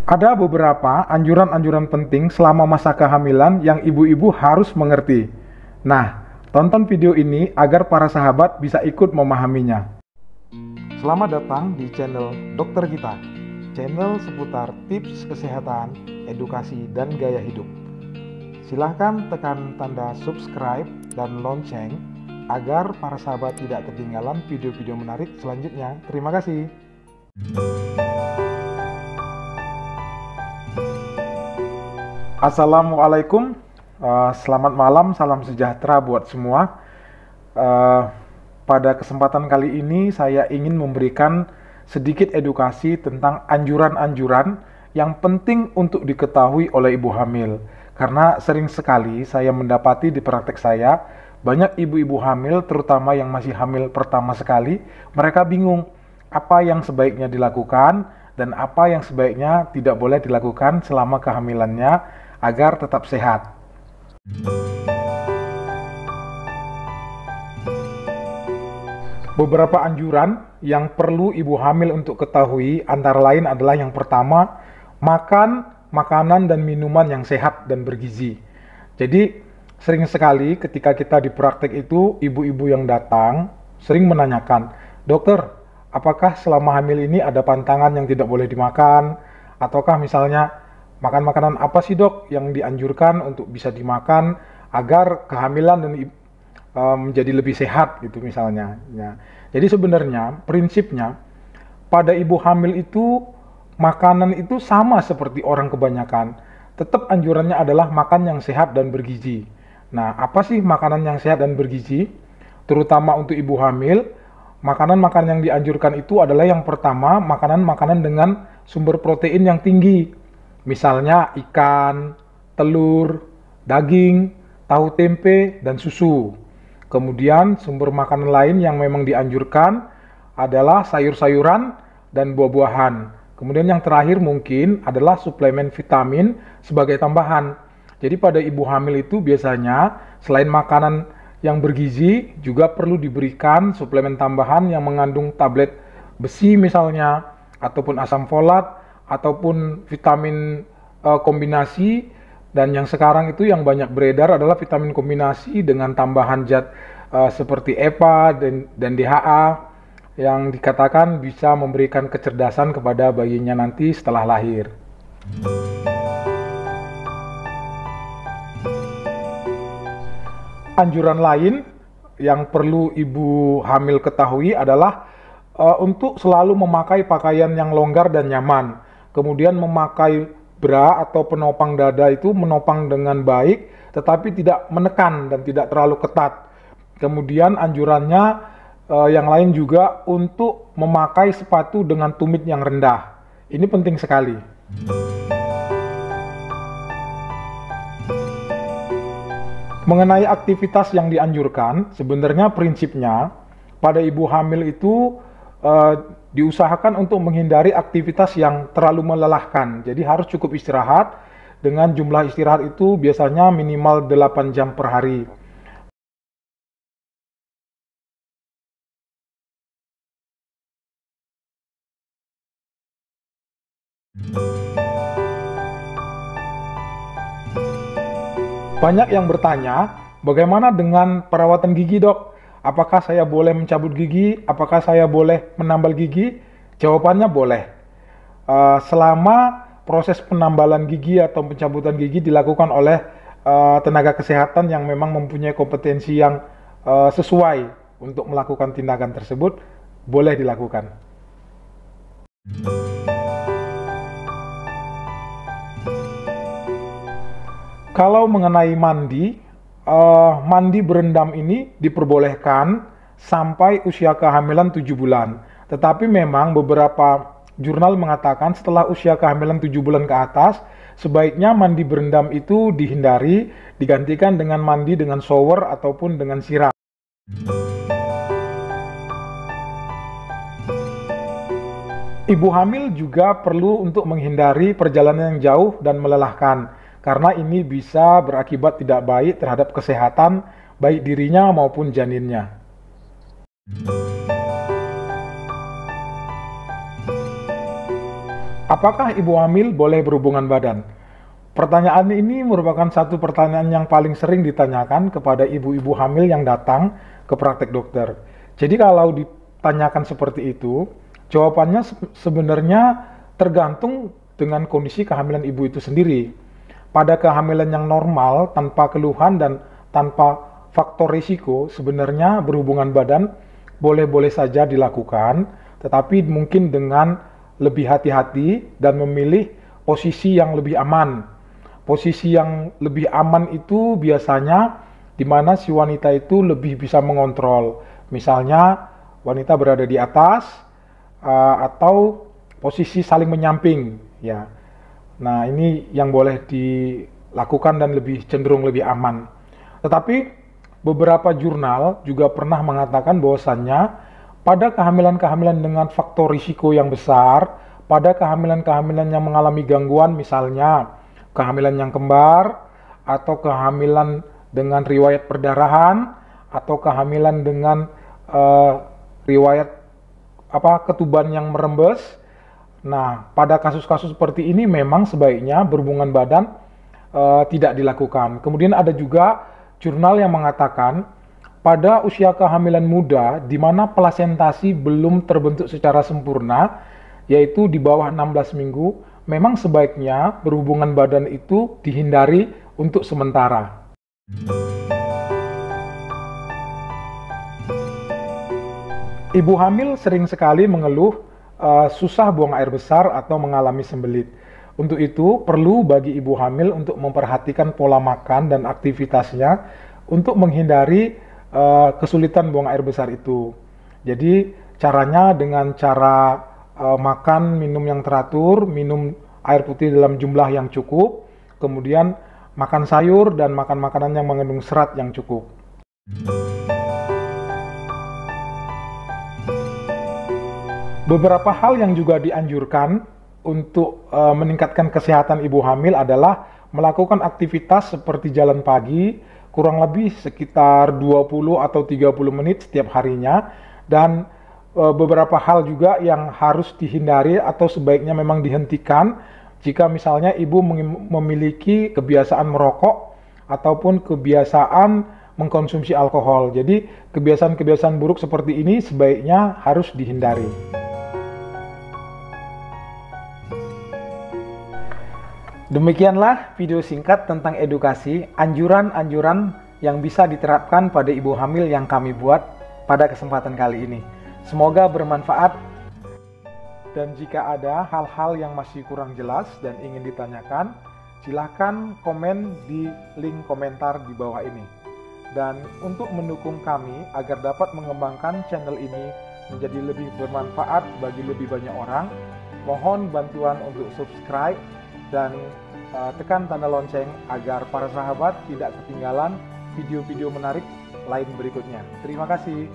Ada beberapa anjuran-anjuran penting selama masa kehamilan yang ibu-ibu harus mengerti. Nah, tonton video ini agar para sahabat bisa ikut memahaminya. Selamat datang di channel Dokter Gita, channel seputar tips kesehatan, edukasi, dan gaya hidup. Silahkan tekan tanda subscribe dan lonceng agar para sahabat tidak ketinggalan video-video menarik selanjutnya. Terima kasih. Assalamualaikum, selamat malam, salam sejahtera buat semua. Pada kesempatan kali ini saya ingin memberikan sedikit edukasi tentang anjuran-anjuran yang penting untuk diketahui oleh ibu hamil. Karena sering sekali saya mendapati di praktek saya, banyak ibu-ibu hamil, terutama yang masih hamil pertama sekali, mereka bingung apa yang sebaiknya dilakukan dan apa yang sebaiknya tidak boleh dilakukan selama kehamilannya agar tetap sehat. Beberapa anjuran yang perlu ibu hamil untuk ketahui antara lain adalah yang pertama, makan makanan dan minuman yang sehat dan bergizi. Jadi sering sekali ketika kita di praktek itu, ibu-ibu yang datang sering menanyakan, "Dokter, apakah selama hamil ini ada pantangan yang tidak boleh dimakan? Ataukah misalnya makan makanan apa sih dok yang dianjurkan untuk bisa dimakan agar kehamilan dan menjadi lebih sehat gitu misalnya." Ya. Jadi sebenarnya prinsipnya pada ibu hamil itu makanan itu sama seperti orang kebanyakan. Tetap anjurannya adalah makan yang sehat dan bergizi. Nah, apa sih makanan yang sehat dan bergizi? Terutama untuk ibu hamil, makanan-makanan yang dianjurkan itu adalah yang pertama, makanan-makanan dengan sumber protein yang tinggi. Misalnya ikan, telur, daging, tahu tempe, dan susu. Kemudian sumber makanan lain yang memang dianjurkan adalah sayur-sayuran dan buah-buahan. Kemudian yang terakhir mungkin adalah suplemen vitamin sebagai tambahan. Jadi pada ibu hamil itu biasanya selain makanan yang bergizi juga perlu diberikan suplemen tambahan yang mengandung tablet besi misalnya, ataupun asam folat, ataupun vitamin kombinasi. Dan yang sekarang itu yang banyak beredar adalah vitamin kombinasi dengan tambahan zat seperti EPA dan DHA yang dikatakan bisa memberikan kecerdasan kepada bayinya nanti setelah lahir. Anjuran lain yang perlu ibu hamil ketahui adalah untuk selalu memakai pakaian yang longgar dan nyaman. Kemudian memakai bra atau penopang dada itu menopang dengan baik, tetapi tidak menekan dan tidak terlalu ketat. Kemudian anjurannya yang lain juga untuk memakai sepatu dengan tumit yang rendah. Ini penting sekali. Mengenai aktivitas yang dianjurkan, sebenarnya prinsipnya pada ibu hamil itu diusahakan untuk menghindari aktivitas yang terlalu melelahkan. Jadi harus cukup istirahat. Dengan jumlah istirahat itu biasanya minimal 8 jam per hari. Banyak yang bertanya, bagaimana dengan perawatan gigi dok? Apakah saya boleh mencabut gigi? Apakah saya boleh menambal gigi? Jawabannya boleh. Selama proses penambalan gigi atau pencabutan gigi dilakukan oleh tenaga kesehatan yang memang mempunyai kompetensi yang sesuai untuk melakukan tindakan tersebut, boleh dilakukan. Kalau mengenai mandi, mandi berendam ini diperbolehkan sampai usia kehamilan 7 bulan. Tetapi memang beberapa jurnal mengatakan setelah usia kehamilan 7 bulan ke atas, sebaiknya mandi berendam itu dihindari, digantikan dengan mandi dengan shower ataupun dengan siram. Ibu hamil juga perlu untuk menghindari perjalanan yang jauh dan melelahkan, karena ini bisa berakibat tidak baik terhadap kesehatan baik dirinya maupun janinnya. Apakah ibu hamil boleh berhubungan badan? Pertanyaan ini merupakan satu pertanyaan yang paling sering ditanyakan kepada ibu-ibu hamil yang datang ke praktek dokter. Jadi kalau ditanyakan seperti itu, jawabannya sebenarnya tergantung dengan kondisi kehamilan ibu itu sendiri. Pada kehamilan yang normal, tanpa keluhan dan tanpa faktor risiko, sebenarnya berhubungan badan boleh-boleh saja dilakukan, tetapi mungkin dengan lebih hati-hati dan memilih posisi yang lebih aman. Posisi yang lebih aman itu biasanya di mana si wanita itu lebih bisa mengontrol. Misalnya wanita berada di atas atau posisi saling menyamping, ya. Nah, ini yang boleh dilakukan dan lebih cenderung lebih aman. Tetapi beberapa jurnal juga pernah mengatakan bahwasannya pada kehamilan-kehamilan dengan faktor risiko yang besar, pada kehamilan-kehamilan yang mengalami gangguan, misalnya kehamilan yang kembar, atau kehamilan dengan riwayat perdarahan, atau kehamilan dengan riwayat ketuban yang merembes. Nah, pada kasus-kasus seperti ini memang sebaiknya berhubungan badan tidak dilakukan. Kemudian ada juga jurnal yang mengatakan pada usia kehamilan muda di mana plasentasi belum terbentuk secara sempurna, yaitu di bawah 16 minggu, memang sebaiknya berhubungan badan itu dihindari untuk sementara. Ibu hamil sering sekali mengeluh susah buang air besar atau mengalami sembelit. Untuk itu, perlu bagi ibu hamil untuk memperhatikan pola makan dan aktivitasnya untuk menghindari kesulitan buang air besar itu. Jadi, caranya dengan cara makan, minum yang teratur, minum air putih dalam jumlah yang cukup, kemudian makan sayur dan makan makanan yang mengandung serat yang cukup. Beberapa hal yang juga dianjurkan untuk meningkatkan kesehatan ibu hamil adalah melakukan aktivitas seperti jalan pagi, kurang lebih sekitar 20 atau 30 menit setiap harinya, dan beberapa hal juga yang harus dihindari atau sebaiknya memang dihentikan jika misalnya ibu memiliki kebiasaan merokok ataupun kebiasaan mengkonsumsi alkohol. Jadi kebiasaan-kebiasaan buruk seperti ini sebaiknya harus dihindari. Demikianlah video singkat tentang edukasi, anjuran-anjuran yang bisa diterapkan pada ibu hamil yang kami buat pada kesempatan kali ini. Semoga bermanfaat, dan jika ada hal-hal yang masih kurang jelas dan ingin ditanyakan, silahkan komen di link komentar di bawah ini. Dan untuk mendukung kami agar dapat mengembangkan channel ini menjadi lebih bermanfaat bagi lebih banyak orang, mohon bantuan untuk subscribe dan tekan tanda lonceng agar para sahabat tidak ketinggalan video-video menarik lain berikutnya. Terima kasih.